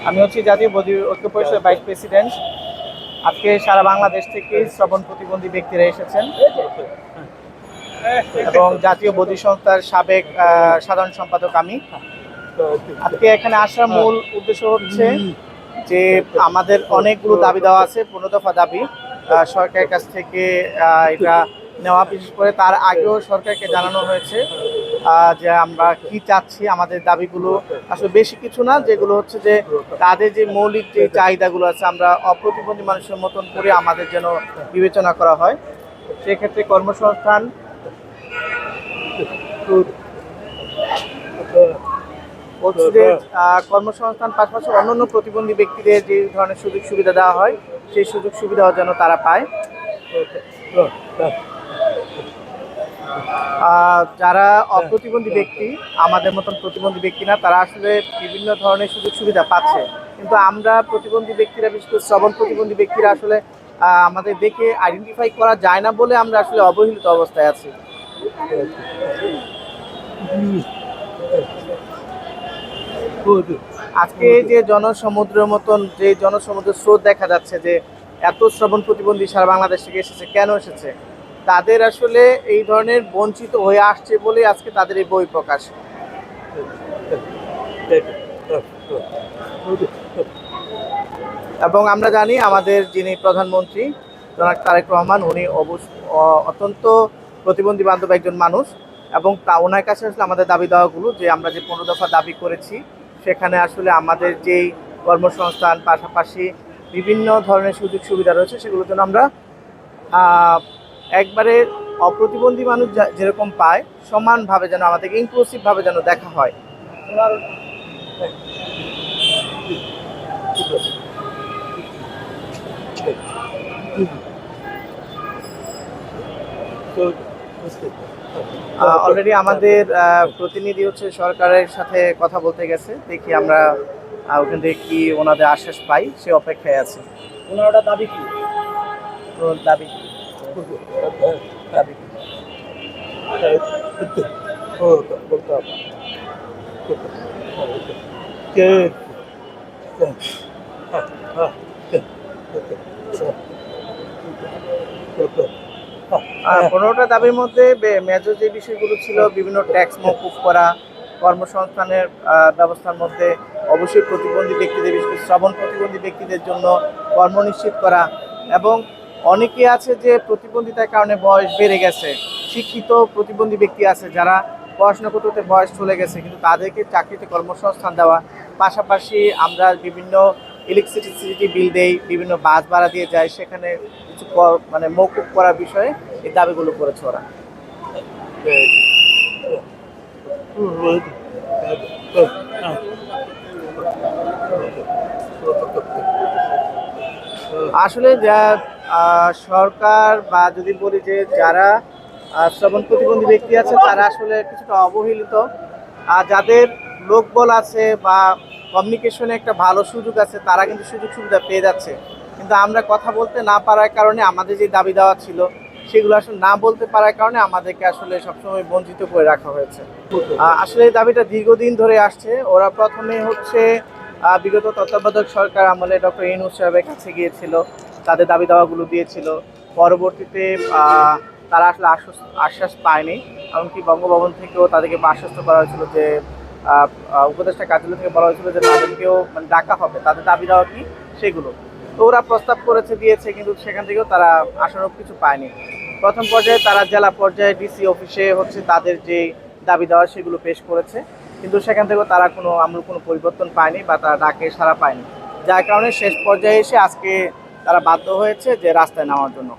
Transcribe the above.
আমি হচ্ছি জাতীয় বদি ঐক্য পরিষদের ভাইস প্রেসিডেন্ট। আজকে সারা বাংলাদেশ থেকে শ্রবণ প্রতিবন্ধী ব্যক্তিরা এসেছেন এবং জাতীয় বদি সংস্থার সাবেক সাধারণ সম্পাদক আমি। আজকে এখানে আসার মূল উদ্দেশ্য হচ্ছে যে আমাদের অনেকগুলো দাবি দেওয়া আছে, 15 দফা দাবি সরকারের কাছ থেকে এটা নেওয়া। বিশেষ করে তার আগেও সরকারকে জানানো হয়েছে যে আমরা কি চাচ্ছি। আমাদের দাবিগুলো আসলে বেশি কিছু না, যেগুলো হচ্ছে যে তাদের যে মৌলিক যে চাহিদাগুলো আছে আমরা অপ্রতিবন্ধী মানুষের মতন করে আমাদের যেন বিবেচনা করা হয়। সেক্ষেত্রে কর্মসংস্থান, কর্মসংস্থান পাশাপাশি অন্যান্য প্রতিবন্ধী ব্যক্তিদের যে ধরনের সুযোগ সুবিধা দেওয়া হয় সেই সুযোগ সুবিধাও যেন তারা পায়। যারা অপ্রতিবন্ধী ব্যক্তি, আমাদের মতন প্রতিবন্ধী ব্যক্তি না, তারা আসলে বিভিন্ন ধরনের সুযোগ সুবিধা পাচ্ছে, কিন্তু আমরা প্রতিবন্ধী ব্যক্তিরা, বিশেষ করে শ্রবণ প্রতিবন্ধী ব্যক্তিরা আসলে আমাদের দেখে আইডেন্টিফাই করা যায় না বলে আমরা আসলে অবহেলিত অবস্থায় আছি। আজকে যে জনসমুদ্রের মতন যে জনসমুদ্রের স্রোত দেখা যাচ্ছে, যে এত শ্রবণ প্রতিবন্ধী সারা বাংলাদেশ থেকে এসেছে, কেন এসেছে? তাদের আসলে এই ধরনের বঞ্চিত হয়ে আসছে বলে আজকে তাদের এই বই প্রকাশ। এবং আমরা জানি আমাদের যিনি প্রধানমন্ত্রী জনাব তারেক রহমান, উনি অত্যন্ত প্রতিবন্ধী বান্ধব একজন মানুষ, এবং ওনার কাছে আসলে আমাদের দাবি দেওয়াগুলো, যে আমরা যে 15 দফা দাবি করেছি, সেখানে আসলে আমাদের যেই কর্মসংস্থান পাশাপাশি বিভিন্ন ধরনের সুযোগ সুবিধা রয়েছে, সেগুলোর জন্য আমরা একবারে অপ্রতিবন্ধী মানুষ যেরকম পায় সমানভাবে যেন আমাদেরকে ইনক্লুসিভভাবে যেন দেখা হয়। অলরেডি আমাদের প্রতিনিধি হচ্ছে সরকারের সাথে কথা বলতে গেছে, দেখি আমরা ওখান থেকে কি ওনাদের আশ্বাস পাই, সে অপেক্ষায় আছে। ওনারা দাবি কি? দাবি দাবি আর 15টা দাবির মধ্যে মেজর যে বিষয়গুলো ছিল, বিভিন্ন ট্যাক্স মওকুফ করা, কর্মসংস্থানের ব্যবস্থার মধ্যে অবশ্যই প্রতিবন্ধী ব্যক্তিদের, বিশেষ করে শ্রবণ প্রতিবন্ধী ব্যক্তিদের জন্য কর্ম নিশ্চিত করা, এবং অনেকে আছে যে প্রতিবন্ধিতার কারণে বয়স বেড়ে গেছে, শিক্ষিত প্রতিবন্ধী ব্যক্তি আছে যারা পড়াশোনা করতে করতে বয়স চলে গেছে, কিন্তু তাদেরকে চাকরিতে কর্মসংস্থান দেওয়া। পাশাপাশি আমরা বিভিন্ন ইলেকট্রিসিটি বিল দেই, বিভিন্ন বাস ভাড়া দিয়ে যায়, সেখানে কিছু মানে মওকুফ করার বিষয়ে এই দাবিগুলো করেছে ওরা। আসলে যা সরকার বা যদি বলি যে যারা শ্রবণ প্রতিবন্ধী ব্যক্তি আছে, তারা আসলে কিছুটা অবহেলিত। যাদের লোকবল আছে বা কমিউনিকেশনে একটা ভালো সুযোগ আছে, তারা কিন্তু সুযোগ সুবিধা পেয়ে যাচ্ছে, কিন্তু আমরা কথা বলতে না পারার কারণে আমাদের যে দাবি দেওয়া ছিল সেগুলো আসলে না বলতে পারার কারণে আমাদেরকে আসলে সবসময় বঞ্চিত করে রাখা হয়েছে। আসলে এই দাবিটা দীর্ঘদিন ধরে আসছে। ওরা প্রথমে হচ্ছে বিগত তত্ত্বাবধায়ক সরকার আমলে ডক্টর ইউনূস সাহেবের কাছে গিয়েছিল, তাদের দাবি দাওয়াগুলো দিয়েছিল। পরবর্তীতে তারা আসলে আশ্বাস পায়নি, এমনকি বঙ্গভবন থেকেও তাদেরকে আশ্বস্ত করা হয়েছিল যে উপদেষ্টা কার্যালয় থেকে বলা হয়েছিল যে তাদেরকেও মানে ডাকা হবে, তাদের দাবি দেওয়া কি সেগুলো। তো ওরা প্রস্তাব করেছে, দিয়েছে, কিন্তু সেখান থেকেও তারা আশানুরূপ কিছু পায়নি। প্রথম পর্যায়ে তারা জেলা পর্যায়ে ডিসি অফিসে হচ্ছে তাদের যে দাবি দেওয়া সেগুলো পেশ করেছে, কিন্তু সেখান থেকেও তারা আমরা কোনো পরিবর্তন পায়নি বা তারা ডাকে সাড়া পায়নি, যার কারণে শেষ পর্যায়ে এসে আজকে তারা বাধ্য হয়েছে যে রাস্তায় নামার জন্য।